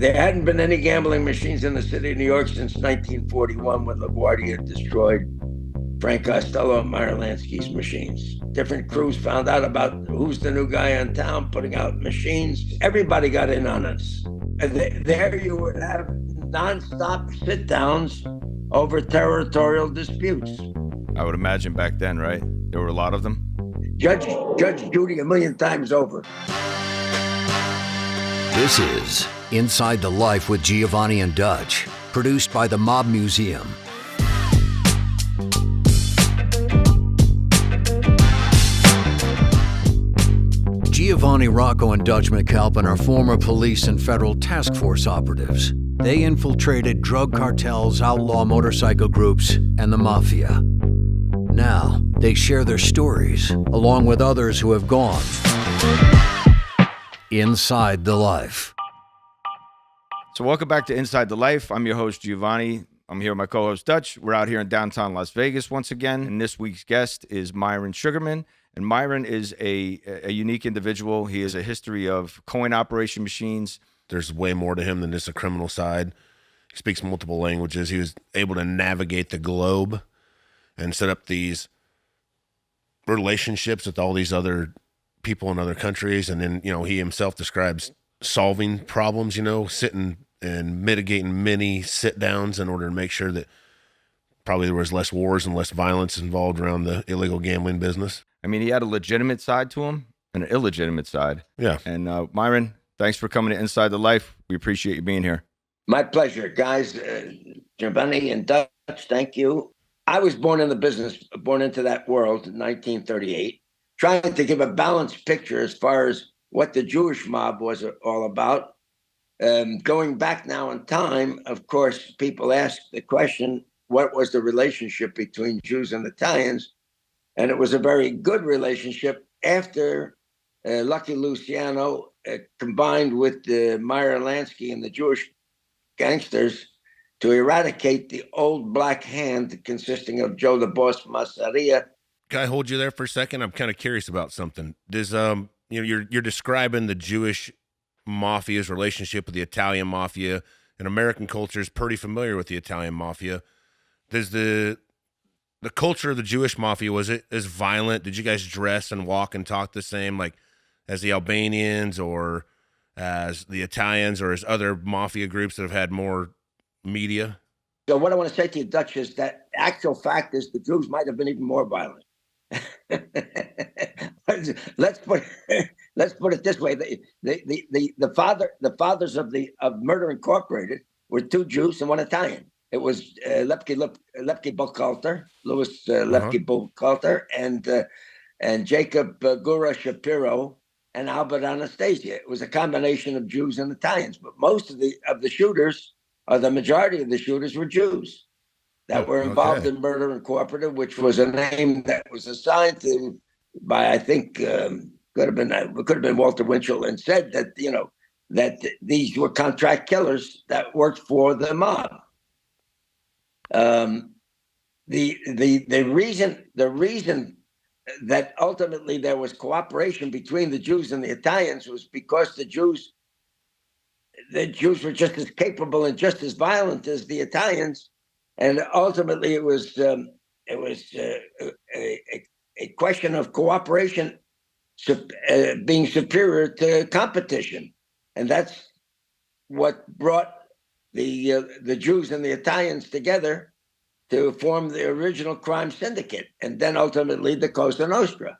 There hadn't been any gambling machines in the city of New York since 1941 when LaGuardia destroyed Frank Costello and Meyer Lansky's machines. Different crews found out about who's the new guy in town putting out machines. Everybody got in on us. And there you would have nonstop sit-downs over territorial disputes. I would imagine back then, right? There were a lot of them. Judge Judy a million times over. This is Inside the Life with Giovanni and Dutch, produced by the Mob Museum. Giovanni, Rocco, and Dutch McAlpin are former police and federal task force operatives. They infiltrated drug cartels, outlaw motorcycle groups, and the mafia. Now, they share their stories, along with others who have gone inside the life. So welcome back to Inside the Life. I'm your host, Giovanni. I'm here with my co-host, Dutch. We're out here in downtown Las Vegas once again, and this week's guest is Myron Sugerman. And Myron is a unique individual. He has a history of coin operation machines. There's way more to him than just a criminal side. He speaks multiple languages. He was able to navigate the globe and set up these relationships with all these other people in other countries. And then, he himself describes solving problems, sitting and mitigating many sit-downs in order to make sure that probably there was less wars and less violence involved around the illegal gambling business. I mean, he had a legitimate side to him and an illegitimate side. Yeah. And Myron, thanks for coming to Inside the Life. We appreciate you being here. My pleasure, guys. Giovanni and Dutch, thank you. I was born in the business, born into that world in 1938, trying to give a balanced picture as far as what the Jewish mob was all about. Going back now in time, of course, people ask the question, what was the relationship between Jews and Italians? And it was a very good relationship after Lucky Luciano combined with Meyer Lansky and the Jewish gangsters to eradicate the old black hand consisting of Joe the Boss Masseria. Can I hold you there for a second? I'm kind of curious about something. Does you're describing the Jewish mafia's relationship with the Italian mafia, and American culture is pretty familiar with the Italian mafia. Does the culture of the Jewish mafia, was it as violent? Did you guys dress and walk and talk the same like as the Albanians or as the Italians or as other mafia groups that have had more media? So what I want to say to you, Dutch, is that actual fact is the Jews might have been even more violent. let's put it this way: the fathers of Murder Incorporated were two Jews and one Italian. It was Lepke Buchalter, Louis Lepke Buchalter, and Jacob Gura Shapiro and Albert Anastasia. It was a combination of Jews and Italians, but most of the shooters, or the majority of the shooters, were Jews that were involved in Murder Incorporated, which was a name that was assigned to by, I think, could have been Walter Winchell, and said that that these were contract killers that worked for the mob. The reason that ultimately there was cooperation between the Jews and the Italians was because the Jews were just as capable and just as violent as the Italians. And ultimately, it was a question of cooperation being superior to competition, and that's what brought the Jews and the Italians together to form the original crime syndicate, and then ultimately the Cosa Nostra.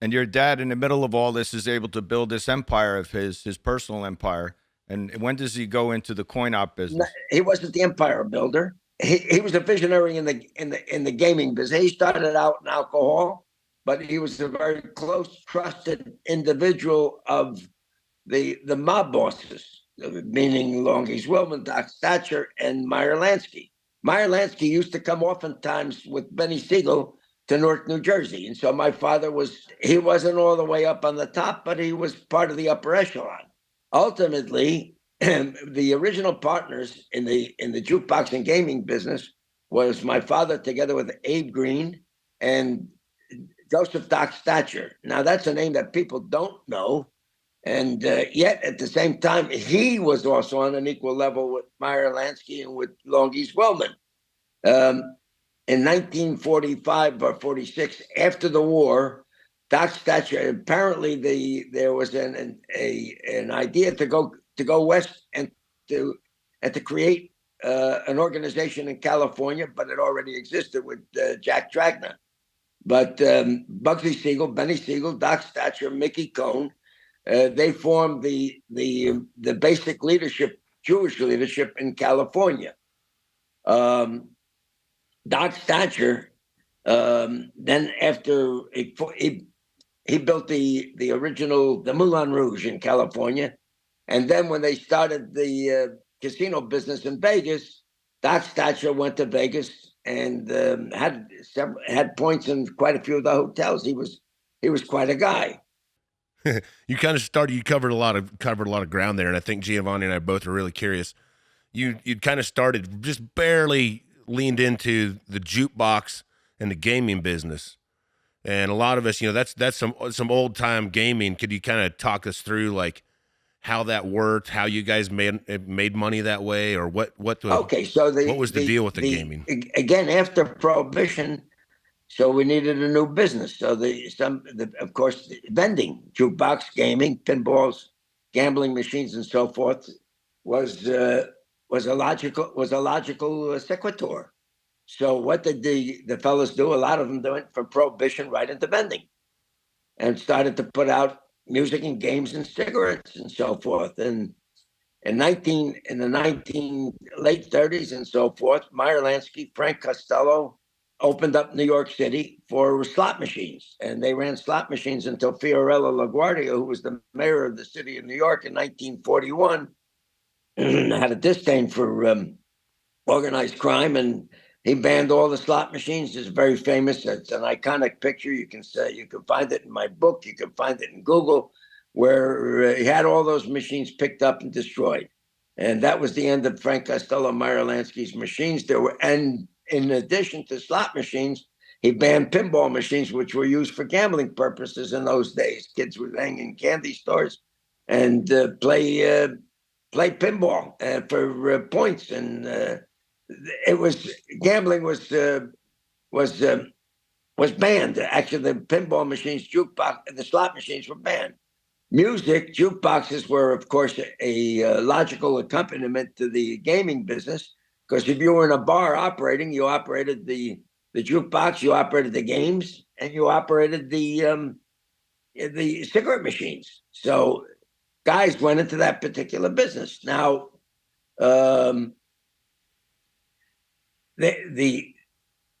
And your dad, in the middle of all this, is able to build this empire of his personal empire. And when does he go into the coin op business? He wasn't the empire builder. He was a visionary in the gaming business. He started out in alcohol, but he was a very close, trusted individual of the mob bosses, meaning Longie, Zwillman, Doc Thatcher, and Meyer Lansky. Meyer Lansky used to come oftentimes with Benny Siegel to Newark, New Jersey. And so my father wasn't all the way up on the top, but he was part of the upper echelon. Ultimately, the original partners in the jukebox and gaming business was my father together with Abe Green and Joseph Doc Thatcher. Now, that's a name that people don't know, And yet, at the same time, he was also on an equal level with Meyer Lansky and with Longie Zwillman. In 1945 or 46, after the war, Doc Thatcher apparently there was an idea to go west and to create an organization in California, but it already existed with Jack Dragna. But Bugsy Siegel, Benny Siegel, Doc Thatcher, Mickey Cohn, they formed the basic leadership, Jewish leadership in California. Doc Thatcher, then after he built the original Moulin Rouge in California, and then when they started the casino business in Vegas, Doc Thatcher went to Vegas and had points in quite a few of the hotels. He was quite a guy. You kind of started. You covered a lot of ground there, and I think Giovanni and I both are really curious. You kind of started, just barely leaned into the jukebox and the gaming business, and a lot of us, that's some old time gaming. Could you kind of talk us through like how that worked, how you guys made money that way, or what was the deal with the gaming? Again, after Prohibition. So we needed a new business. So of course, vending, jukebox, gaming, pinballs, gambling machines, and so forth was a logical sequitur. So what did the fellas do? A lot of them went from Prohibition right into vending, and started to put out music and games and cigarettes and so forth. And in the late 30s and so forth, Meyer Lansky, Frank Costello opened up New York City for slot machines. And they ran slot machines until Fiorello LaGuardia, who was the mayor of the city of New York in 1941, had a disdain for organized crime, and he banned all the slot machines. It's very famous. It's an iconic picture. You can find it in my book. You can find it in Google, where he had all those machines picked up and destroyed. And that was the end of Frank Costello, Meyer Lansky's machines. And in addition to slot machines, he banned pinball machines, which were used for gambling purposes in those days. Kids would hang in candy stores and play pinball for points, and gambling was banned. Actually, the pinball machines, jukebox, and the slot machines were banned. Music, jukeboxes were, of course, a logical accompaniment to the gaming business. Because if you were in a bar operating, you operated the jukebox, you operated the games, and you operated the cigarette machines. So guys went into that particular business. Now, the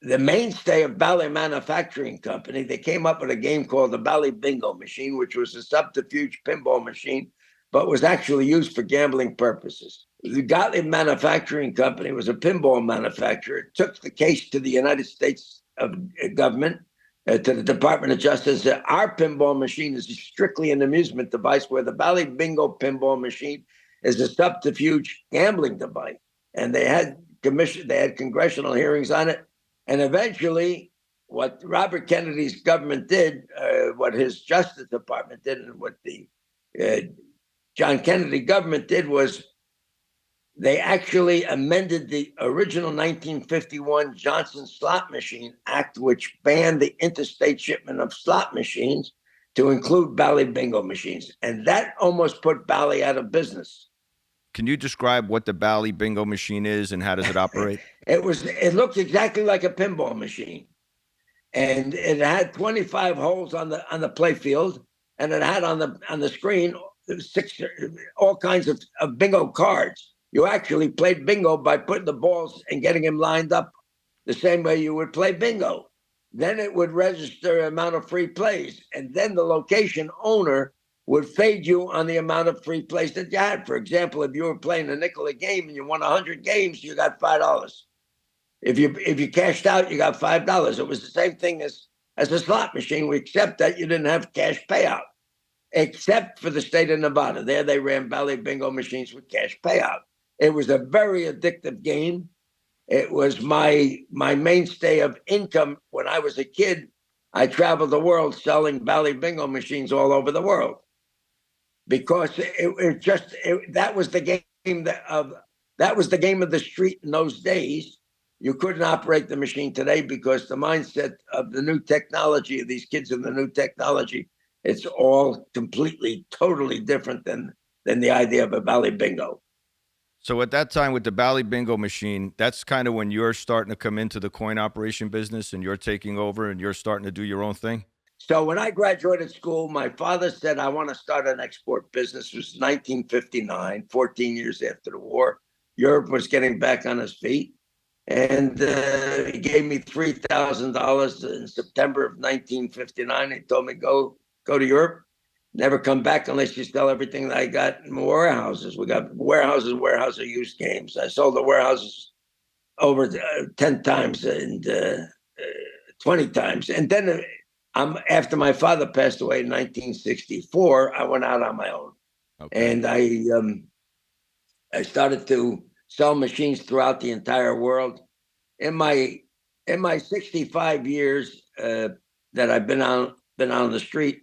mainstay of Bally Manufacturing Company, they came up with a game called the Bally Bingo machine, which was a subterfuge pinball machine, but was actually used for gambling purposes. The Gottlieb Manufacturing Company was a pinball manufacturer. It took the case to the United States government, to the Department of Justice. Our pinball machine is strictly an amusement device, where the Bally Bingo pinball machine is a subterfuge gambling device. And they had congressional hearings on it. And eventually, what Robert Kennedy's government did, what his Justice Department did, and what the John Kennedy government did was they actually amended the original 1951 Johnson Slot Machine Act, which banned the interstate shipment of slot machines, to include Bally Bingo machines. And that almost put Bally out of business. Can you describe what the Bally Bingo machine is and how does it operate? It looked exactly like a pinball machine. And it had 25 holes on the play field, and it had on the screen all kinds of bingo cards. You actually played bingo by putting the balls and getting them lined up the same way you would play bingo. Then it would register an amount of free plays, and then the location owner would fade you on the amount of free plays that you had. For example, if you were playing a nickel a game and you won 100 games, you got $5. If you cashed out, you got $5. It was the same thing as a slot machine, except that you didn't have cash payout, except for the state of Nevada. There they ran Bally Bingo machines with cash payout. It was a very addictive game. It was my mainstay of income when I was a kid. I traveled the world selling Bally Bingo machines all over the world. because that was the game that was the game of the street in those days. You couldn't operate the machine today because the mindset of the new technology, of these kids in the new technology, it's all completely, totally different than the idea of a Bally Bingo. So at that time with the Bally Bingo machine, that's kind of when you're starting to come into the coin operation business and you're taking over and you're starting to do your own thing? So when I graduated school, my father said, I want to start an export business. It was 1959, 14 years after the war. Europe was getting back on its feet. And he gave me $3,000 in September of 1959. He told me, go to Europe. Never come back unless you sell everything that I got in warehouses. We got warehouses of used games. I sold the warehouses over 10 times and 20 times. And then after my father passed away in 1964, I went out on my own. Okay. And I started to sell machines throughout the entire world. In my 65 years that I've been on the street,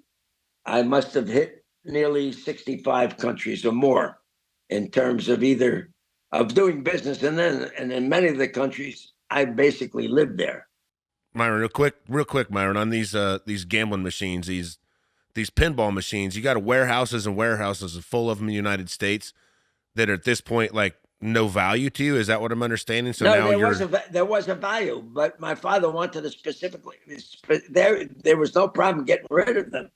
I must have hit nearly 65 countries or more in terms of either of doing business, and in many of the countries I basically lived there. Myron, real quick, Myron, on these gambling machines, these pinball machines, you got warehouses and warehouses full of them in the United States that are at this point like no value to you. Is that what I'm understanding? So no, now there was a value, but my father wanted to specifically. There was no problem getting rid of them.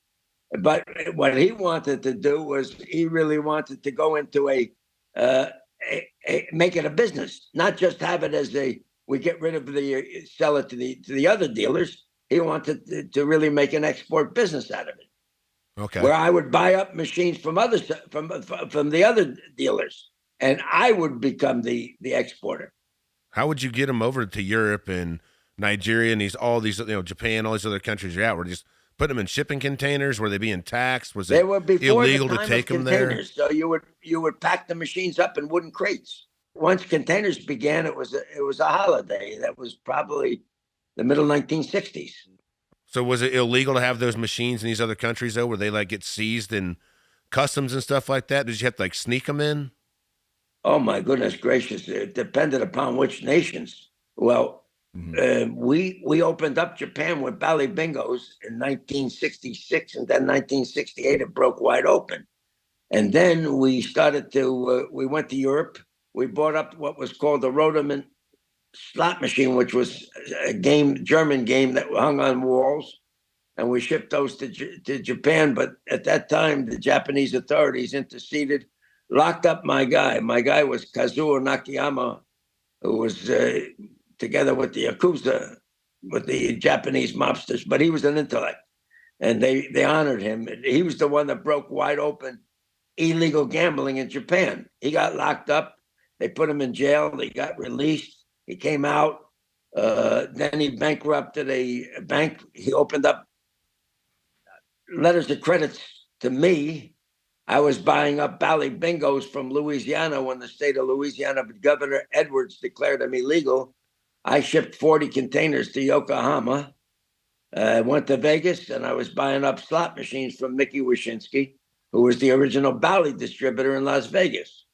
But what he wanted to do was he really wanted to go into make it a business, not just have it as we get rid of sell it to the other dealers. He wanted to really make an export business out of it. Okay. Where I would buy up machines from the other dealers, and I would become the exporter. How would you get them over to Europe and Nigeria and all these Japan, all these other countries you're at? Were just put them in shipping containers? Were they being taxed? Was it illegal to take them there? So you would pack the machines up in wooden crates. Once containers began, it was a holiday. That was probably the middle 1960s. So was it illegal to have those machines in these other countries though, where they get seized in customs and stuff like that? Did you have to sneak them in? Oh my goodness gracious! It depended upon which nations. Well. Mm-hmm. We opened up Japan with Bally Bingos in 1966, and then 1968 it broke wide open. And then we started to we went to Europe. We bought up what was called the Rodeman slot machine, which was a German game that hung on walls, and we shipped those to Japan. But at that time, the Japanese authorities interceded, locked up my guy. My guy was Kazuo Nakayama, who was together with the Yakuza, with the Japanese mobsters, but he was an intellect, and they honored him. He was the one that broke wide open illegal gambling in Japan. He got locked up. They put him in jail. He got released. He came out. Then he bankrupted a bank. He opened up letters of credits to me. I was buying up Bally Bingos from Louisiana when the state of Louisiana, Governor Edwards declared them illegal. I shipped 40 containers to Yokohama, went to Vegas, and I was buying up slot machines from Mickey Wyszynski, who was the original Bally distributor in Las Vegas.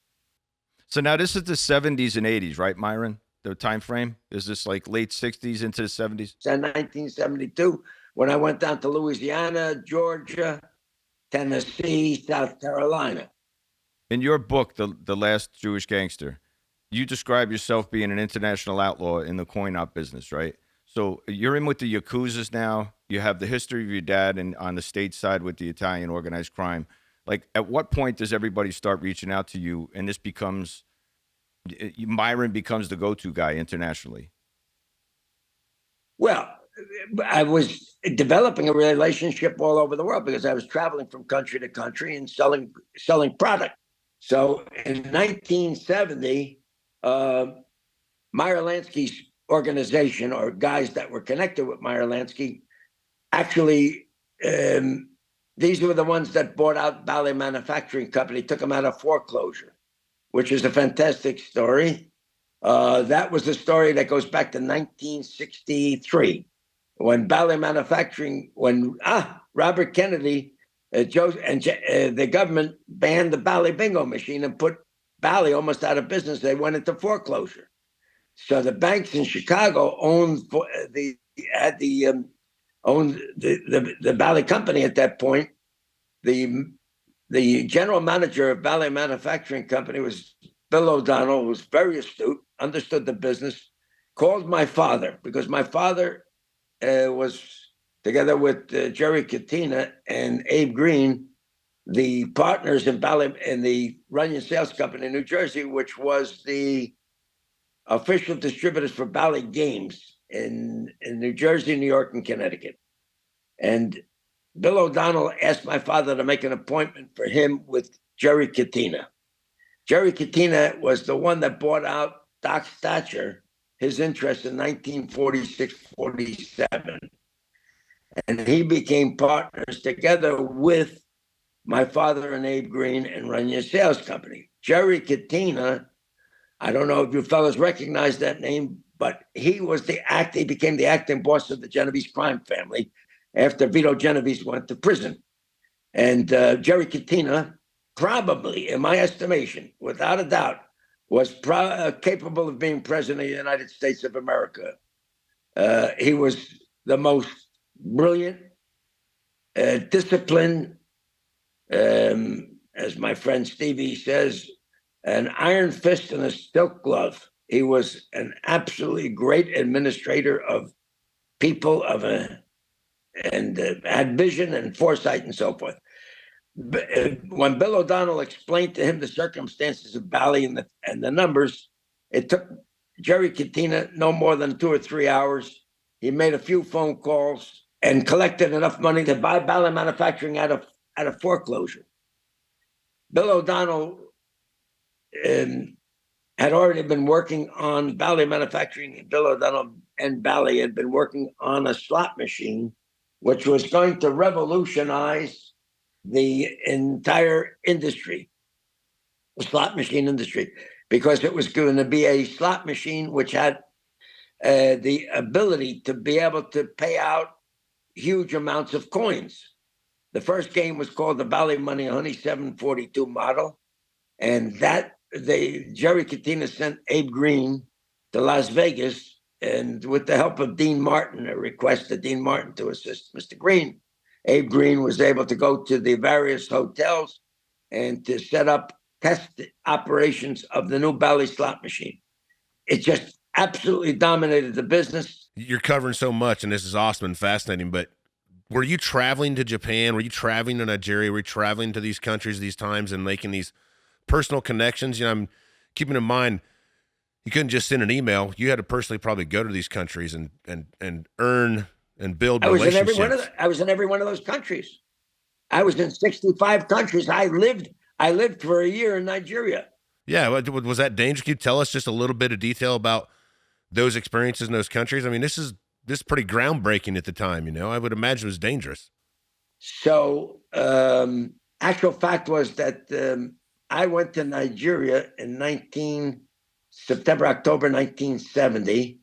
So now this is the 70s and 80s, right, Myron? The time frame? Is this like late 60s into the 70s? It's in 1972 when I went down to Louisiana, Georgia, Tennessee, South Carolina. In your book, The Last Jewish Gangster, you describe yourself being an international outlaw in the coin-op business, right? So you're in with the Yakuzas now. You have the history of your dad and on the state side with the Italian organized crime. Like, at what point does everybody start reaching out to you and Myron becomes the go-to guy internationally? Well, I was developing a relationship all over the world because I was traveling from country to country and selling product. So in 1970, Meyer Lansky's organization, or guys that were connected with Meyer Lansky, actually, these were the ones that bought out Bally Manufacturing Company, took them out of foreclosure, which is a fantastic story. That was a story that goes back to 1963, when Bally Manufacturing, when Robert Kennedy The government banned the Bally bingo machine and put Bally almost out of business. They went into foreclosure. So the banks in Chicago owned the Bally company at that point. The general manager of Bally Manufacturing Company was Bill O'Donnell, who was very astute, understood the business, called my father, because my father was, together with Jerry Katina and Abe Green, the partners in Bally in the Runyon Sales Company in New Jersey, which was the official distributors for Bally games in New Jersey, New York, and Connecticut. And Bill O'Donnell asked my father to make an appointment for him with Jerry Katina. Jerry Katina was the one that bought out Doc Thatcher, his interest in 1946-47. And he became partners together with my father and Abe Green and Runyon Sales Company. Jerry Katina, I don't know if you fellas recognize that name, but he became the acting boss of the Genovese crime family after Vito Genovese went to prison. And Jerry Katina, probably, in my estimation, without a doubt, was capable of being president of the United States of America. He was the most brilliant, disciplined, as my friend Stevie says, an iron fist and a silk glove. He was an absolutely great administrator of people and had vision and foresight and so forth. When Bill O'Donnell explained to him the circumstances of Bally and the numbers, it took Jerry Katina no more than 2 or 3 hours. He made a few phone calls and collected enough money to buy Bally Manufacturing out of foreclosure. Bill O'Donnell had already been working on Bally Manufacturing. Bill O'Donnell and Bally had been working on a slot machine, which was going to revolutionize the entire industry, the slot machine industry, because it was going to be a slot machine which had the ability to be able to pay out huge amounts of coins. The first game was called the Bally Money Honey 742 model, and Jerry Katina sent Abe Green to Las Vegas, and with the help of Dean Martin, a request to Dean Martin to assist Mr. Green. Abe Green was able to go to the various hotels and to set up test operations of the new Bally slot machine. It just absolutely dominated the business. You're covering so much, and this is awesome and fascinating, but were you traveling to Japan? Were you traveling to Nigeria? Were you traveling to these countries these times and making these personal connections? I'm keeping in mind, you couldn't just send an email. You had to personally probably go to these countries and earn and build relationships. I was in every one of those countries. I was in 65 countries. I lived for a year in Nigeria. Yeah, was that dangerous? Can you tell us just a little bit of detail about those experiences in those countries? I mean, this is pretty groundbreaking at the time. I would imagine it was dangerous. So, actual fact was that I went to Nigeria in October 1970.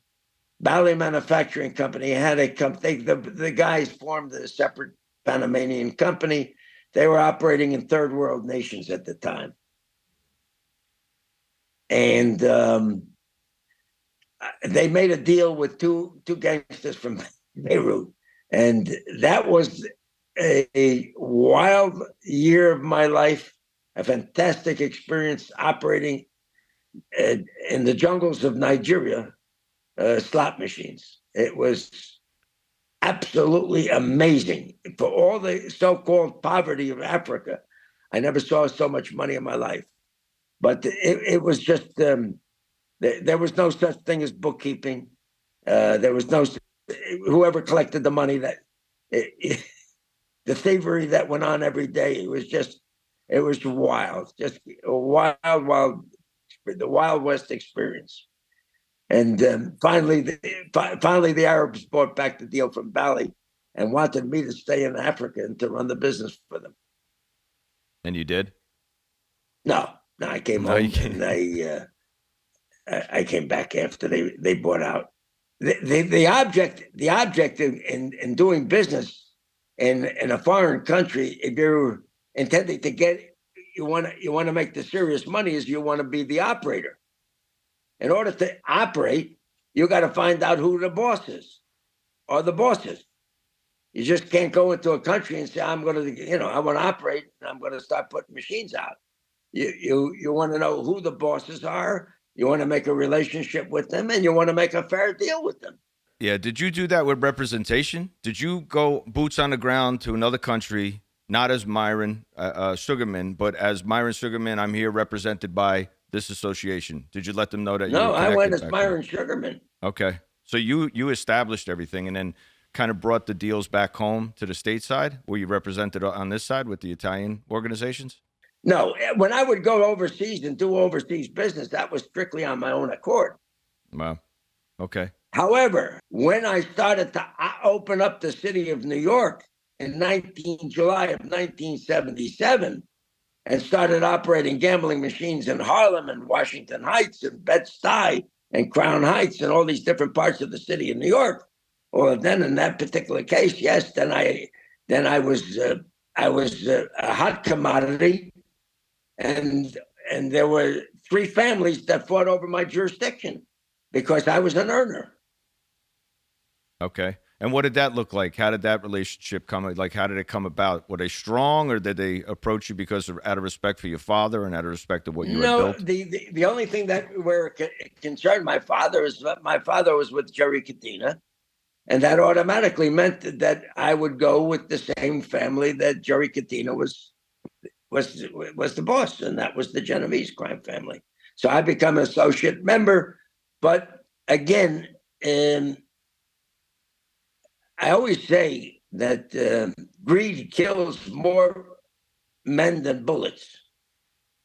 Bally Manufacturing Company had a company. The guys formed a separate Panamanian company. They were operating in third world nations at the time. And they made a deal with two gangsters from Beirut. And that was a wild year of my life, a fantastic experience operating in the jungles of Nigeria, slot machines. It was absolutely amazing. For all the so-called poverty of Africa, I never saw so much money in my life. But it was just, there was no such thing as bookkeeping. There was whoever collected the money, the thievery that went on every day, it was wild, just a wild, the Wild West experience. And finally, the Arabs bought back the deal from Bally and wanted me to stay in Africa and to run the business for them. And you did? No, I came home and I came back after they bought out. The object in doing business in a foreign country, if you're intending to get, you want to make the serious money, is you want to be the operator. In order to operate, you got to find out who the boss is or the bosses. You just can't go into a country and say, I'm going to, I want to operate and I'm going to start putting machines out. You want to know who the bosses are. You want to make a relationship with them, and you want to make a fair deal with them. Yeah. Did you do that with representation? Did you go boots on the ground to another country, not as Myron Sugerman, but as Myron Sugerman? I'm here represented by this association. Did you let them know that? No, you were I went as back Myron home? Sugerman. Okay. So you established everything and then kind of brought the deals back home to the stateside, where you represented on this side with the Italian organizations? No, when I would go overseas and do overseas business, that was strictly on my own accord. Wow. Okay. However, when I started to open up the city of New York in July of 1977 and started operating gambling machines in Harlem and Washington Heights and Bed-Stuy and Crown Heights and all these different parts of the city of New York, well, then in that particular case, yes, then I was a hot commodity. And there were 3 families that fought over my jurisdiction because I was an earner. Okay. And what did that look like? How did that relationship come? Like, how did it come about? Were they strong, or did they approach you because of out of respect for your father and out of respect of what you had built? The only thing that were concerned my father is that my father was with Jerry Katina, and that automatically meant that I would go with the same family that Jerry Katina was the boss, and that was the Genovese crime family. So I become an associate member. But again, I always say that greed kills more men than bullets.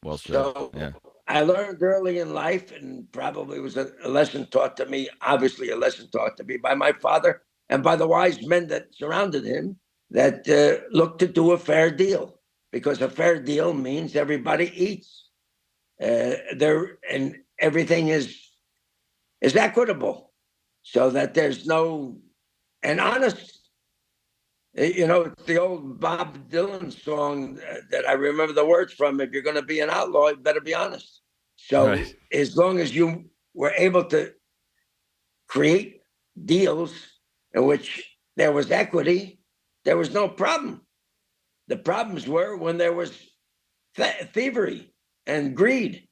Well said. So Yeah. I learned early in life, and probably was a lesson taught to me, obviously a lesson taught to me by my father and by the wise men that surrounded him, that looked to do a fair deal. Because a fair deal means everybody eats. And everything is equitable, so that there's no, and honest. It's the old Bob Dylan song that I remember the words from. If you're going to be an outlaw, you better be honest. So Right. As long as you were able to create deals in which there was equity, there was no problem. The problems were when there was thievery and greed.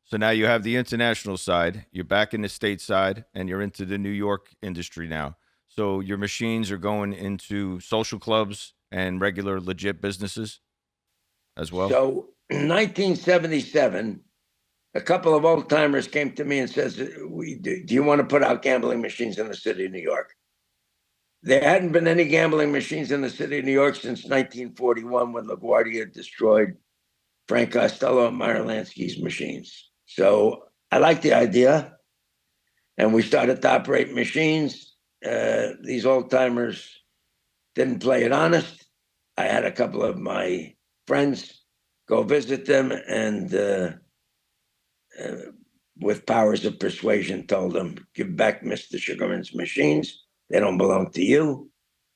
So now you have the international side, you're back in the state side, and you're into the New York industry now. So your machines are going into social clubs and regular legit businesses as well? So in 1977, a couple of old timers came to me and says, do you want to put out gambling machines in the city of New York? There hadn't been any gambling machines in the city of New York since 1941, when LaGuardia destroyed Frank Costello and Meyer Lansky's machines. So I liked the idea, and we started to operate machines. These old timers didn't play it honest. I had a couple of my friends go visit them, and with powers of persuasion told them, give back Mr. Sugerman's machines. They don't belong to you.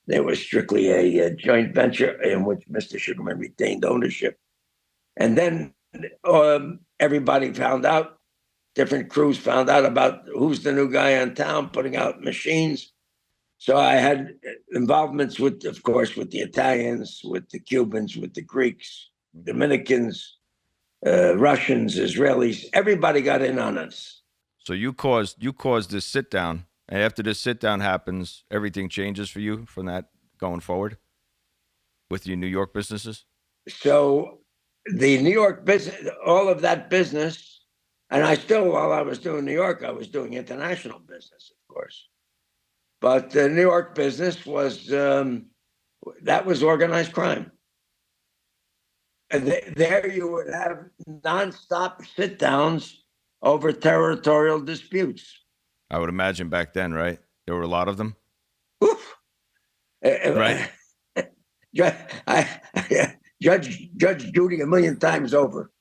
They were strictly a joint venture in which Mr. Sugerman retained ownership. And then everybody found out, different crews found out about who's the new guy in town putting out machines. So I had involvements with, of course, with the Italians, with the Cubans, with the Greeks, Dominicans, Russians, Israelis. Everybody got in on us. So you caused this sit down, and after this sit down happens, everything changes for you from that going forward with your New York businesses? So the New York business, all of that business, and I still, while I was doing New York, I was doing international business, of course. But the New York business was, that was organized crime. And there you would have nonstop sit downs over territorial disputes. I would imagine back then, right? There were a lot of them. Oof. Right. Judge Judy a million times over.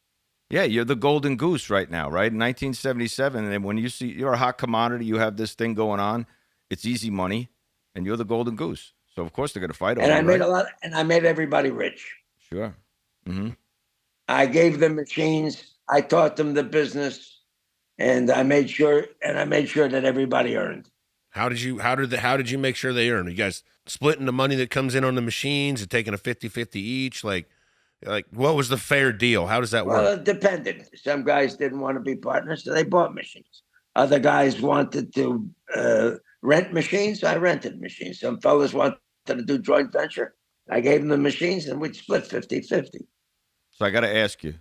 Yeah, you're the golden goose right now, right? In 1977, and when you see you're a hot commodity, you have this thing going on, it's easy money, and you're the golden goose. So of course they're gonna fight over And I you, made right? a lot, and I made everybody rich. Sure. Mm-hmm. I gave them machines. I taught them the business, and I made sure that everybody earned. How did you make sure they earned? You guys splitting the money that comes in on the machines and taking a 50-50 each? Like what was the fair deal? How does that Well, work? it depended. Some guys didn't want to be partners, so they bought machines. Other guys wanted to rent machines. I rented machines. Some fellas wanted to do joint venture. I gave them the machines, and we'd split 50-50. So I got to ask you,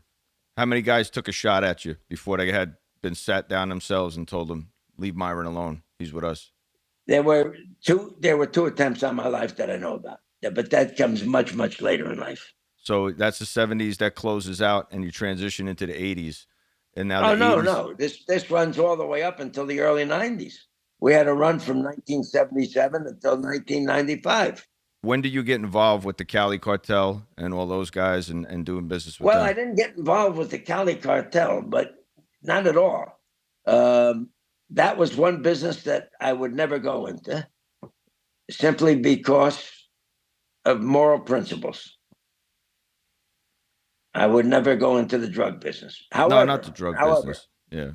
how many guys took a shot at you before they had been sat down themselves and told them, leave Myron alone, he's with us? There were two attempts on my life that I know about. Yeah, but that comes much, much later in life. So that's the 70s that closes out, and you transition into the 80s. And now Oh the no, 80s. no. This runs all the way up until the early 90s. We had a run from 1977 until 1995. When did you get involved with the Cali cartel and all those guys and doing business with Well, them? I didn't get involved with the Cali cartel, but not at all. That was one business that I would never go into, simply because of moral principles. I would never go into the drug business. However, No, not the drug business. Yeah.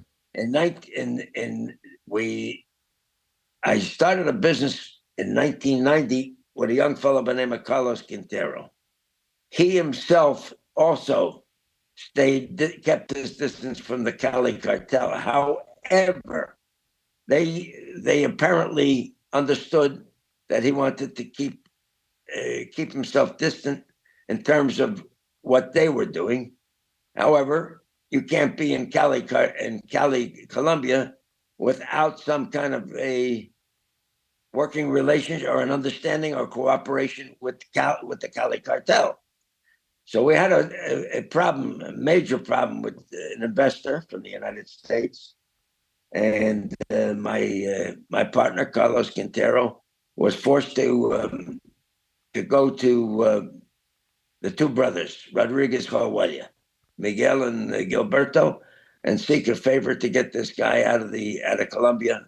I started a business in 1990 with a young fellow by the name of Carlos Quintero. He himself also kept his distance from the Cali cartel. However, they apparently understood that he wanted to keep himself distant in terms of what they were doing. However, you can't be in Cali, Colombia, without some kind of a working relationship or an understanding or cooperation with the Cali cartel. So we had a problem, a major problem with an investor from the United States, and my partner Carlos Quintero was forced to go to the two brothers, Rodriguez Huella, Miguel and Gilberto, and seek a favor to get this guy out of Colombia,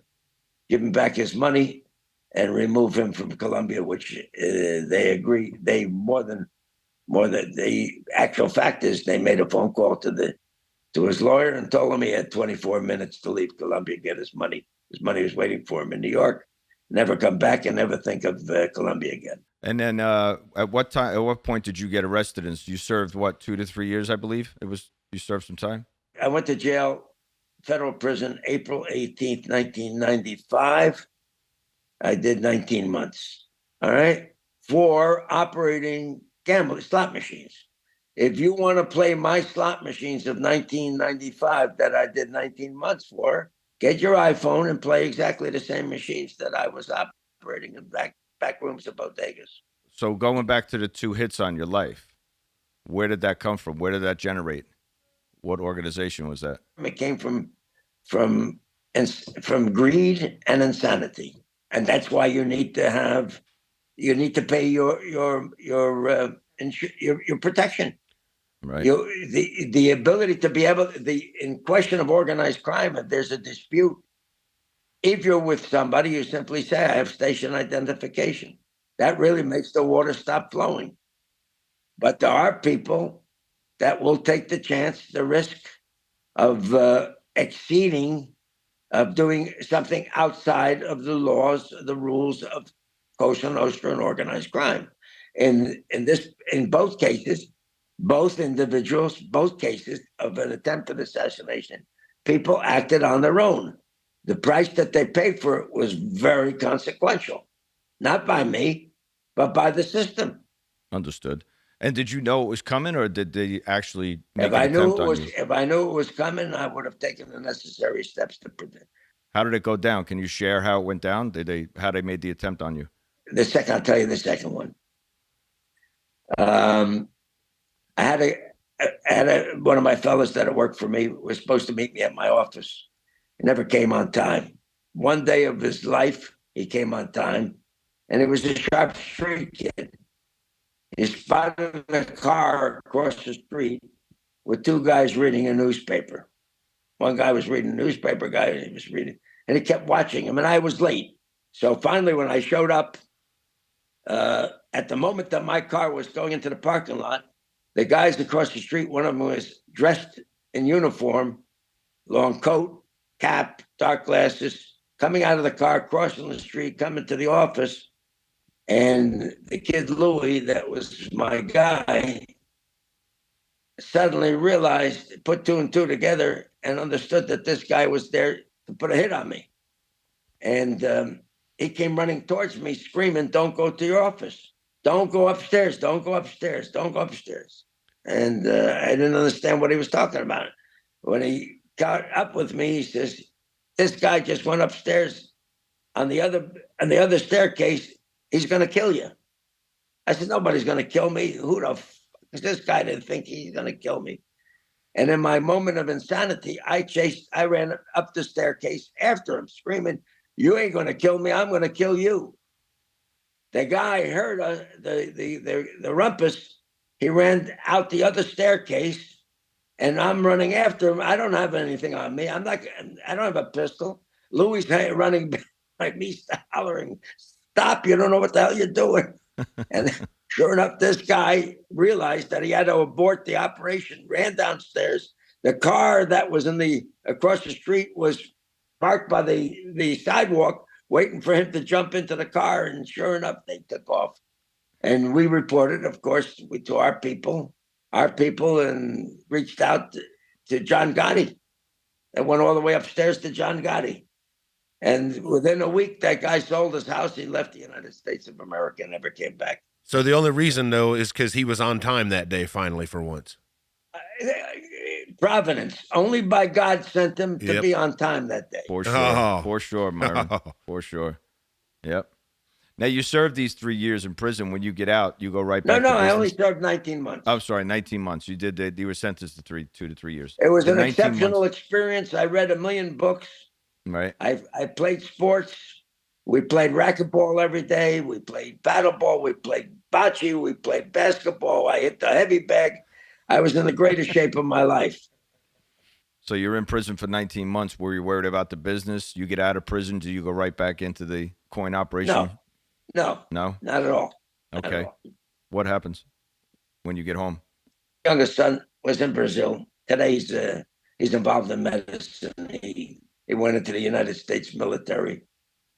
give him back his money, and remove him from Colombia, which they agreed. They more than the actual fact is they made a phone call to his lawyer and told him he had 24 minutes to leave Colombia, get his money. His money was waiting for him in New York. Never come back and never think of Colombia again. And then at what point did you get arrested? And you served, 2 to 3 years, I believe? You served some time? I went to jail, federal prison, April 18th, 1995. I did 19 months, all right, for operating slot machines. If you want to play my slot machines of 1995 that I did 19 months for, get your iPhone and play exactly the same machines that I was operating in back rooms of bodegas. So going back to the two hits on your life, where did that come from? Where did that generate? What organization was that? It came from greed and insanity, and that's why you need to pay your protection. Right. The ability to be able, in question of organized crime, if there's a dispute, if you're with somebody, you simply say, I have station identification. That really makes the water stop flowing. But there are people that will take the chance, the risk of doing something outside of the laws, the rules of Cosa Nostra and organized crime. In both cases, both individuals, both cases of an attempted assassination, people acted on their own. The price that they paid for it was very consequential, not by me, but by the system. Understood. And did you know it was coming, or did they actually make If an I knew attempt it on was, you? if I knew it was coming, I would have taken the necessary steps to prevent. How did it go down? Can you share how it went down? How they made the attempt on you? I'll tell you the second one. I had one of my fellows that had worked for me was supposed to meet me at my office. He never came on time. One day of his life, he came on time, and he was a Sharp Street kid. He spotted a car across the street with two guys reading a newspaper. One guy was reading a newspaper, he was reading, and he kept watching him, and I was late. So finally, when I showed up, At the moment that my car was going into the parking lot, the guys across the street, one of them was dressed in uniform, long coat, cap, dark glasses, coming out of the car, crossing the street, coming to the office. And the kid Louis, that was my guy, suddenly realized, put two and two together, and understood that this guy was there to put a hit on me. And he came running towards me, screaming, "Don't go to your office. Don't go upstairs. Don't go upstairs. Don't go upstairs." And I didn't understand what he was talking about. When he got up with me, he says, "This guy just went upstairs on the other staircase. He's going to kill you." I said, "Nobody's going to kill me. Who the f-" Because this guy didn't think he's going to kill me. And in my moment of insanity, I ran up the staircase after him, screaming, "You ain't going to kill me. I'm going to kill you." The guy heard the rumpus. He ran out the other staircase, and I'm running after him. I don't have anything on me. I don't have a pistol. Louis running like me, hollering, "Stop, you don't know what the hell you're doing." And sure enough, this guy realized that he had to abort the operation, ran downstairs. The car that was across the street was parked by the sidewalk, waiting for him to jump into the car. And sure enough, they took off. And we reported, of course, to our people, and reached out to John Gotti. And went all the way upstairs to John Gotti. And within a week, that guy sold his house. He left the United States of America and never came back. So the only reason, though, is because he was on time that day, finally, for once. Providence. Only by God sent him to be on time that day. For sure. Oh. For sure, Myron. For sure. Yep. Now, you served these 3 years in prison. When you get out, you go right back to business? I only served 19 months. Oh, sorry, 19 months. You were sentenced to 2 to 3 years. It was an 19 exceptional months. experience. I read 1 million books. Right. I played sports. We played racquetball every day. We played paddleball. We played bocce. We played basketball. I hit the heavy bag. I was in the greatest shape of my life. So you're in prison for 19 months. Were you worried about the business? You get out of prison, do you go right back into the coin operation? No, not at all. Okay. What happens when you get home? Youngest son was in Brazil. Today he's involved in medicine. He went into the United States military,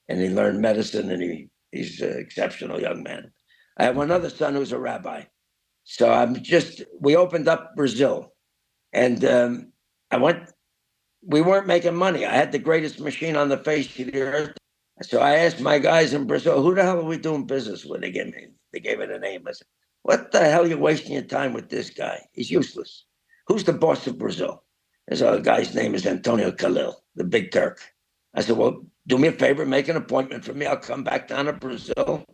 and he learned medicine, and he's an exceptional young man. I have another son who's a rabbi. So we opened up Brazil, and we weren't making money. I had the greatest machine on the face of the earth. So I asked my guys in Brazil, "Who the hell are we doing business with?" They gave it a name. I said, "What the hell are you wasting your time with this guy? He's useless. Who's the boss of Brazil?" This other guy's name is Antonio Khalil, the big Turk. I said, "Well, do me a favor, make an appointment for me. I'll come back down to Brazil.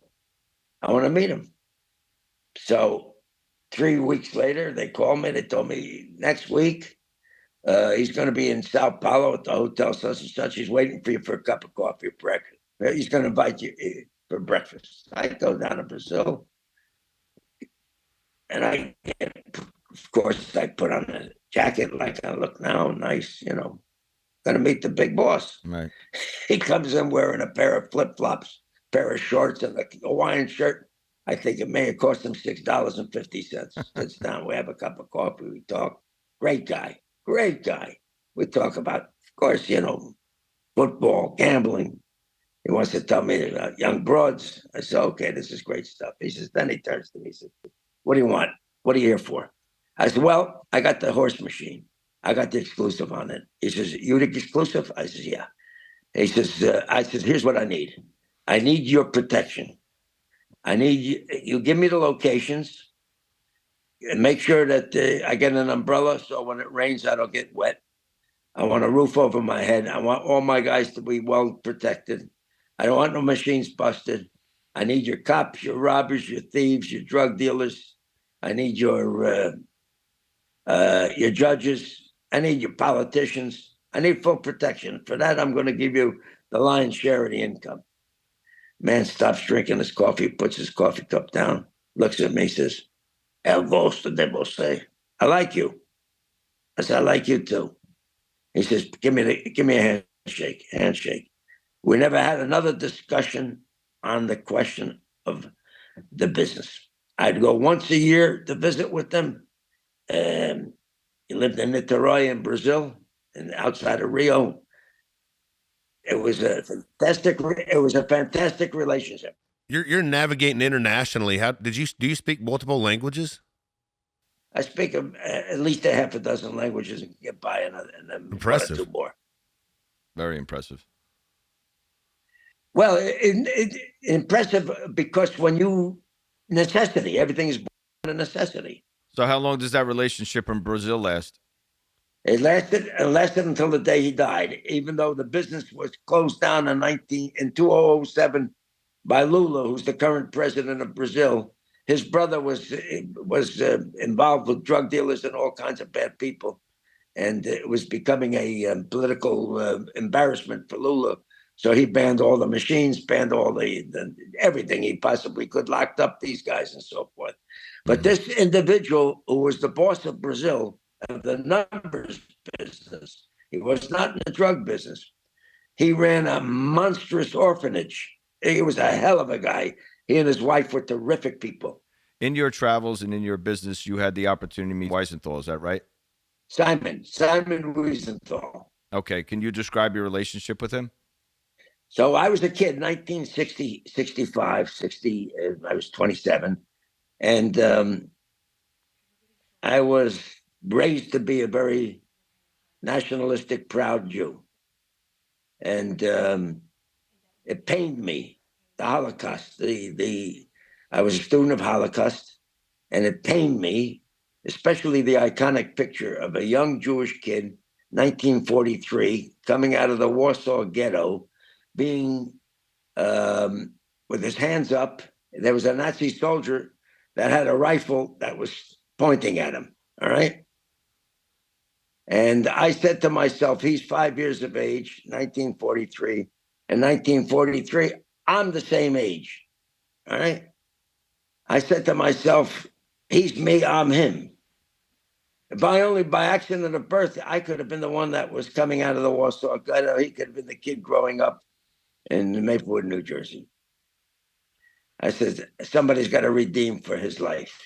I want to meet him." So 3 weeks later, they called me. They told me next week he's going to be in Sao Paulo at the hotel such and such. He's waiting for you for a cup of coffee or breakfast. He's going to invite you for breakfast. I go down to Brazil, and of course, I put on a jacket like I look now, nice, going to meet the big boss. Right. He comes in wearing a pair of flip-flops, pair of shorts, and a Hawaiian shirt. I think it may have cost him $6.50. Sits down, we have a cup of coffee, we talk. Great guy. We talk about, of course, football, gambling. He wants to tell me about young broads. I said, "Okay, this is great stuff." He says, then he turns to me, he says, "What do you want? What are you here for?" I said, "Well, I got the horse machine. I got the exclusive on it." He says, "You the exclusive?" I says, "Yeah." He says, I said, "Here's what I need. I need your protection. I need you give me the locations and make sure that I get an umbrella so when it rains, I don't get wet. I want a roof over my head. I want all my guys to be well protected. I don't want no machines busted. I need your cops, your robbers, your thieves, your drug dealers. I need your judges. I need your politicians. I need full protection. For that, I'm going to give you the lion's share of the income." Man stops drinking his coffee, puts his coffee cup down, looks at me, says, "El gosto de você. I like you." I said, "I like you too." He says, give me a handshake. We never had another discussion on the question of the business. I'd go once a year to visit with them. He lived in Niterói in Brazil, and outside of Rio. It was a fantastic relationship. You're navigating internationally. Do you speak multiple languages? I speak at least a half a dozen languages and get by and then Impressive. 1 or 2 more. Very impressive. Well, impressive because necessity, everything is born a necessity. So how long does that relationship in Brazil last? It lasted until the day he died, even though the business was closed down in 2007 by Lula, who's the current president of Brazil. His brother was involved with drug dealers and all kinds of bad people, and it was becoming a political embarrassment for Lula. So he banned all the machines, banned all the everything he possibly could, locked up these guys and so forth. But this individual, who was the boss of Brazil, of the numbers business, he was not in the drug business. He ran a monstrous orphanage. He was a hell of a guy. He and his wife were terrific people. In your travels and in your business, you had the opportunity to meet Wiesenthal. Is that right? Simon Wiesenthal. Okay. Can you describe your relationship with him? So I was a kid, 1960, 65, 60. I was 27. And I was raised to be a very nationalistic, proud Jew. And it pained me, the Holocaust. I was a student of Holocaust, and it pained me, especially the iconic picture of a young Jewish kid, 1943, coming out of the Warsaw Ghetto, being with his hands up. There was a Nazi soldier that had a rifle that was pointing at him. All right. And I said to myself, he's 5 years of age, 1943. In 1943, I'm the same age. All right. I said to myself, he's me, I'm him. If I only by accident of birth, I could have been the one that was coming out of the Warsaw Ghetto. He could have been the kid growing up in Maplewood, New Jersey. I said, somebody's got to redeem for his life.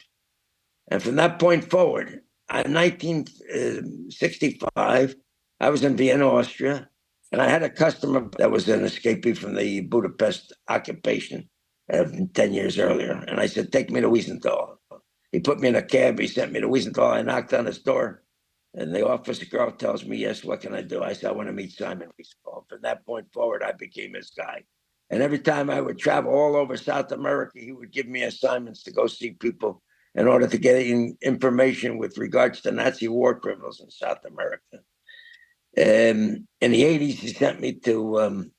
And from that point forward, in 1965, I was in Vienna, Austria, and I had a customer that was an escapee from the Budapest occupation 10 years earlier. And I said, take me to Wiesenthal. He put me in a cab. He sent me to Wiesenthal. I knocked on his door, and the office girl tells me, yes, what can I do? I said, I want to meet Simon Wiesenthal. From that point forward, I became his guy. And every time I would travel all over South America, he would give me assignments to go see people in order to get information with regards to Nazi war criminals in South America. In the 80s, he sent me to,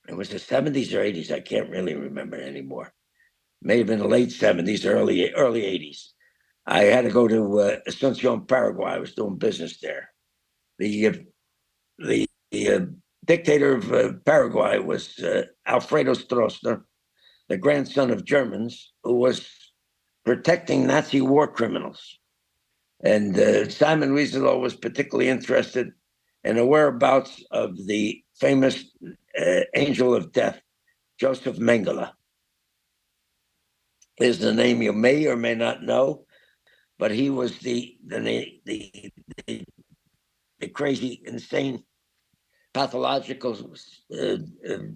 it was the 70s or 80s. I can't really remember anymore. May have been the late 70s, early 80s. I had to go to Asuncion, Paraguay. I was doing business there. The dictator of Paraguay was Alfredo Stroessner, the grandson of Germans, who was protecting Nazi war criminals. And Simon Wiesenthal was particularly interested in the whereabouts of the famous angel of death, Joseph Mengele. Is the name you may or may not know, but he was the crazy, insane, pathological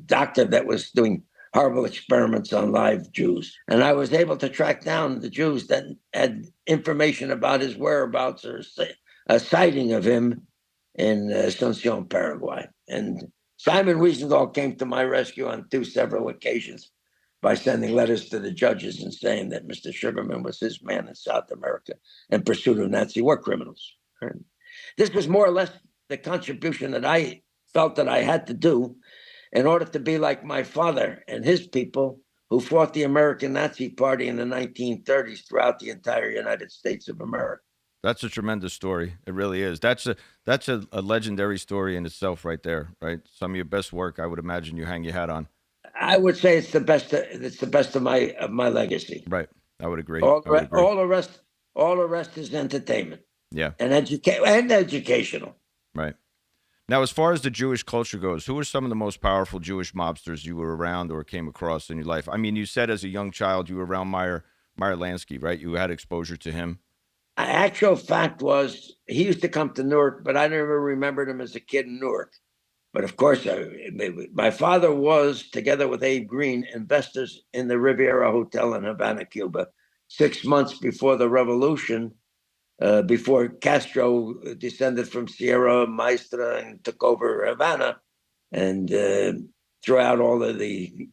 doctor that was doing horrible experiments on live Jews. And I was able to track down the Jews that had information about his whereabouts or a sighting of him in Asuncion, Paraguay. And Simon Wiesenthal came to my rescue on several occasions by sending letters to the judges and saying that Mr. Sugerman was his man in South America in pursuit of Nazi war criminals. And this was more or less the contribution that I felt that I had to do in order to be like my father and his people who fought the American Nazi Party in the 1930s throughout the entire United States of America. That's a tremendous story. It really is. That's a legendary story in itself right there, right? Some of your best work, I would imagine you hang your hat on. I would say it's the best. It's the best of my legacy. Right. I would agree. All the rest is entertainment. Yeah. And educational. Right. Now, as far as the Jewish culture goes, who are some of the most powerful Jewish mobsters you were around or came across in your life? I mean, you said as a young child you were around Meyer Lansky, right? You had exposure to him. Actual fact was he used to come to Newark, but I never remembered him as a kid in Newark. But of course, my father was, together with Abe Green, investors in the Riviera Hotel in Havana, Cuba, 6 months before the revolution, before Castro descended from Sierra Maestra and took over Havana, and throughout all the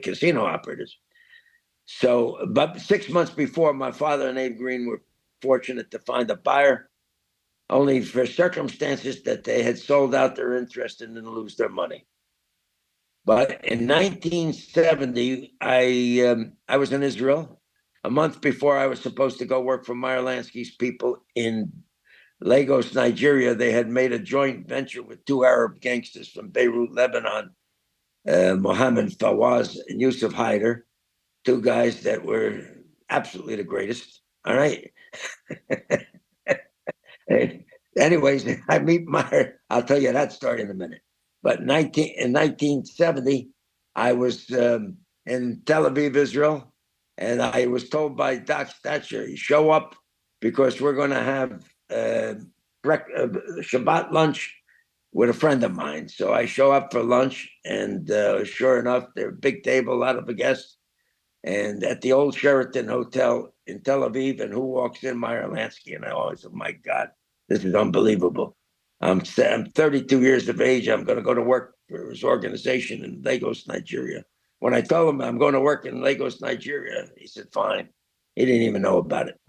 casino operators. So, but 6 months before, my father and Abe Green were fortunate to find a buyer, only for circumstances that they had sold out their interest and didn't lose their money. But in 1970, I was in Israel. A month before I was supposed to go work for Meyer Lansky's people in Lagos, Nigeria, they had made a joint venture with two Arab gangsters from Beirut, Lebanon, Mohammed Fawaz and Yusuf Haider, two guys that were absolutely the greatest. All right. Anyways, I meet Meyer. I'll tell you that story in a minute. But in 1970, I was in Tel Aviv, Israel, and I was told by Doc Thatcher, show up because we're going to have Shabbat lunch with a friend of mine. So I show up for lunch, and sure enough, there's a big table, a lot of guests, and at the old Sheraton Hotel in Tel Aviv, and who walks in? Meyer Lansky. And I always said, my God, this is unbelievable. I'm 32 years of age. I'm going to go to work for his organization in Lagos, Nigeria. When I told him I'm going to work in Lagos, Nigeria, he said, fine. He didn't even know about it.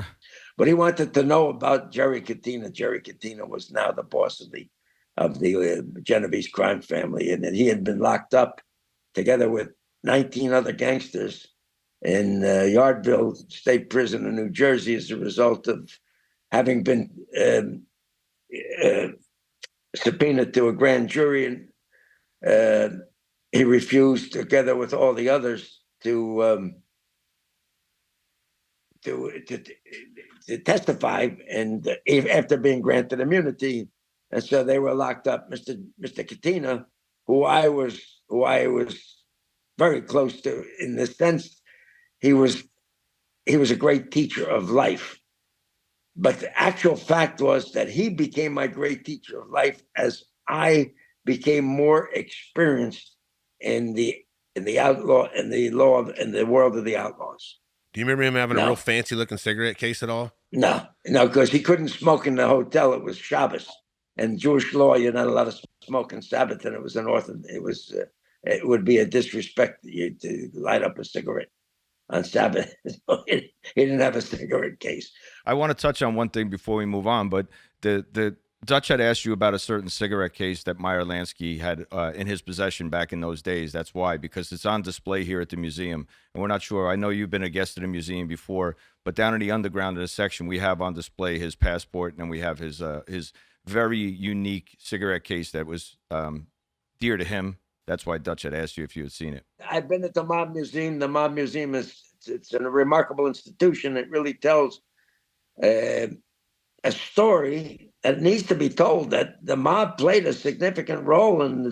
But he wanted to know about Jerry Katina. Jerry Katina was now the boss of the Genovese crime family. And he had been locked up together with 19 other gangsters in Yardville State Prison in New Jersey as a result of having been subpoenaed to a grand jury, and he refused, together with all the others, to testify, and after being granted immunity, and so they were locked up. Mr. Katina, who I was very close to, in the sense he was a great teacher of life. But the actual fact was that he became my great teacher of life as I became more experienced in the outlaw and the law in the world of the outlaws. Do you remember him having a real fancy looking cigarette case at all? No, because he couldn't smoke in the hotel. It was Shabbos, and Jewish law, you're not allowed to smoke on Sabbath, and it was it would be a disrespect to light up a cigarette on Sabbath. He didn't have a cigarette case. I want to touch on one thing before we move on, but the Dutch had asked you about a certain cigarette case that Meyer Lansky had in his possession back in those days. That's why, because it's on display here at the museum, and we're not sure. I know you've been a guest at the museum before, but down in the underground in a section, we have on display his passport, and we have his very unique cigarette case that was dear to him. That's why Dutch had asked you if you had seen it. I've been at the Mob Museum. The Mob Museum it's a remarkable institution. It really tells a story that needs to be told, that the mob played a significant role in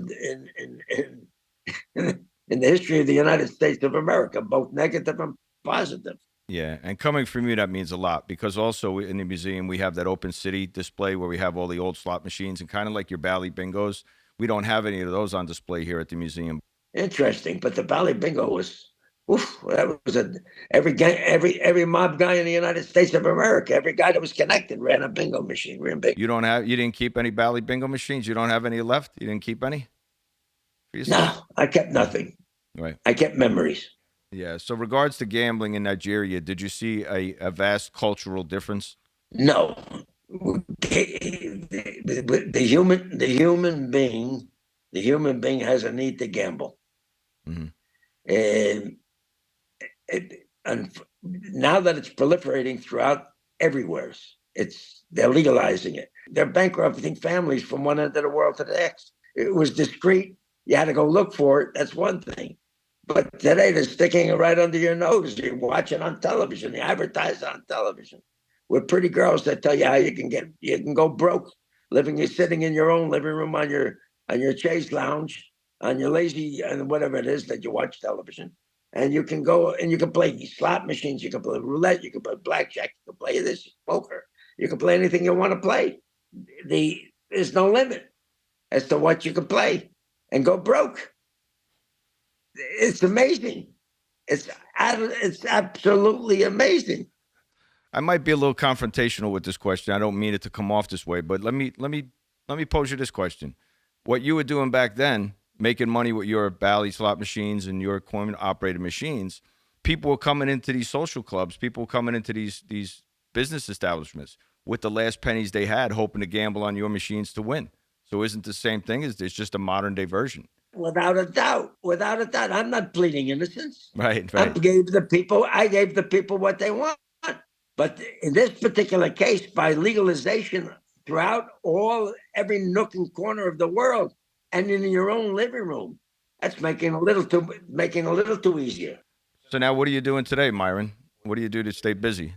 the history of the United States of America, both negative and positive. Yeah, and coming from you, that means a lot, because also in the museum we have that open city display where we have all the old slot machines, and kind of like your Bally Bingos, we don't have any of those on display here at the museum. Interesting, but the Bally Bingo was, that was every mob guy in the United States of America, every guy that was connected ran a bingo machine. You didn't keep any Bally Bingo machines? You don't have any left? You didn't keep any? No, I kept nothing. Right. I kept memories. Yeah. So regards to gambling in Nigeria, did you see a vast cultural difference? No. The human being has a need to gamble. Mm-hmm. And now that it's proliferating throughout everywhere, they're legalizing it. They're bankrupting families from one end of the world to the next. It was discreet. You had to go look for it. That's one thing. But today they're sticking it right under your nose. You watch it on television. They advertise on television with pretty girls that tell you how you can go broke you're sitting in your own living room on your chaise lounge, on your lazy and whatever it is that you watch television, and you can go and you can play slot machines, you can play roulette, you can play blackjack, you can play this poker, you can play anything you want to play. There's no limit as to what you can play and go broke. It's amazing. It's absolutely amazing. I might be a little confrontational with this question. I don't mean it to come off this way, but let me pose you this question. What you were doing back then, making money with your Bally slot machines and your coin-operated machines, people were coming into these social clubs, people were coming into these business establishments with the last pennies they had, hoping to gamble on your machines to win. So isn't the same thing? It's just a modern-day version. Without a doubt. I'm not pleading innocence. Right. I gave the people what they want. But in this particular case, by legalization throughout every nook and corner of the world, and in your own living room, that's making a little too easier. So now, what are you doing today, Myron? What do you do to stay busy?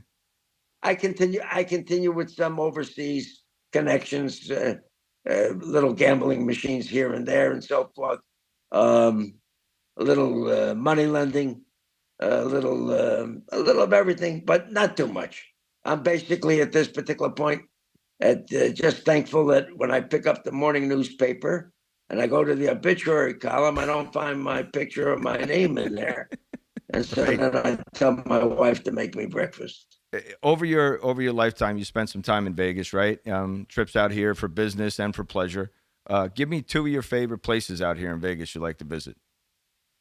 I continue with some overseas connections, little gambling machines here and there, and so forth. A little money lending, a little of everything, but not too much. I'm basically at this particular point just thankful that when I pick up the morning newspaper and I go to the obituary column, I don't find my picture or my name in there. And so then I tell my wife to make me breakfast. Over your lifetime, you spent some time in Vegas, right? Trips out here for business and for pleasure. Give me two of your favorite places out here in Vegas you like to visit.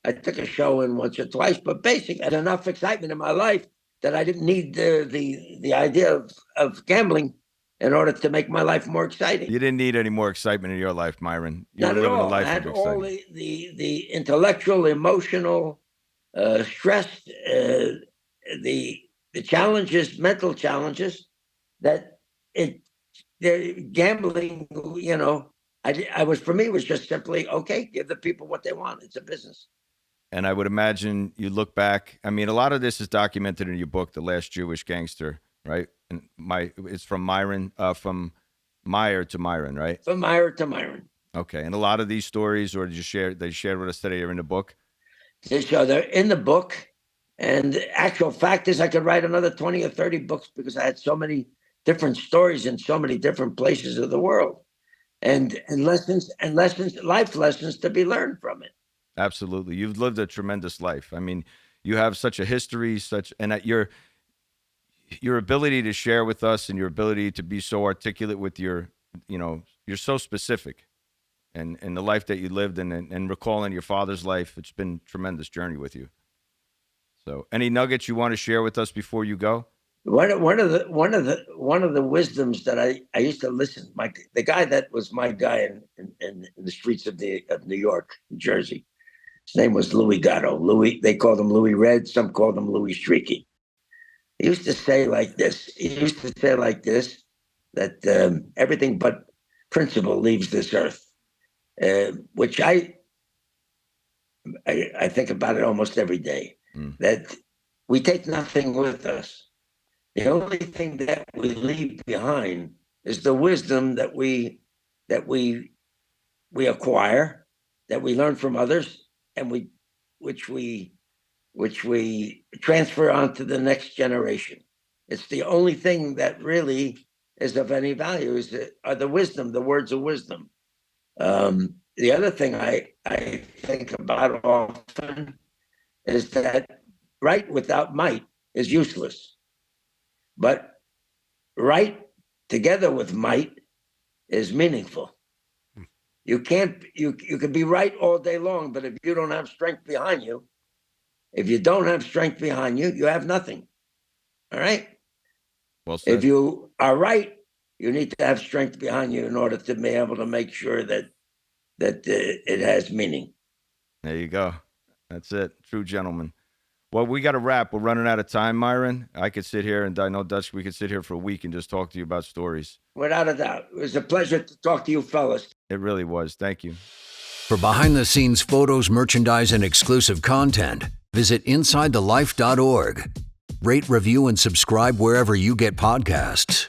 I took a show in once or twice, but basically I had enough excitement in my life that I didn't need the idea of gambling in order to make my life more exciting. You didn't need any more excitement in your life, Myron. You Not were at living all. a life I had of all excitement. the intellectual, emotional, stress, the challenges, mental challenges that the gambling, for me was just simply, okay, give the people what they want. It's a business. And I would imagine you look back. I mean, a lot of this is documented in your book, The Last Jewish Gangster, right? And it's from from Meyer to Myron, right? From Meyer to Myron. Okay. And a lot of these stories, or they shared with us today, are in the book? So they're in the book. And the actual fact is I could write another 20 or 30 books because I had so many different stories in so many different places of the world. And lessons, life lessons to be learned from it. Absolutely. You've lived a tremendous life. I mean, you have such a history, and that your ability to share with us and your ability to be so articulate with you're so specific and the life that you lived and recalling your father's life. It's been a tremendous journey with you. So any nuggets you want to share with us before you go? One of the wisdoms that I used to listen, the guy that was my guy in the streets of New York, New Jersey, his name was Louis Gatto. They called him Louis Red, some called him Louis Streaky. He used to say like this, that everything but principle leaves this earth, which I think about it almost every day, that we take nothing with us. The only thing that we leave behind is the wisdom that we acquire, that we learn from others, and which we transfer on to the next generation. It's the only thing that really is of any value are the wisdom, the words of wisdom. The other thing I think about often is that right without might is useless. But right together with might is meaningful. You can be right all day long, but if you don't have strength behind you, you have nothing. All right? Well said. If you are right, you need to have strength behind you in order to be able to make sure that it has meaning. There you go. That's it. True gentleman. Well, we got to wrap. We're running out of time, Myron. I could sit here, and I know, Dutch, we could sit here for a week and just talk to you about stories. Without a doubt. It was a pleasure to talk to you fellas. It really was. Thank you. For behind-the-scenes photos, merchandise, and exclusive content, visit InsideTheLife.org. Rate, review, and subscribe wherever you get podcasts.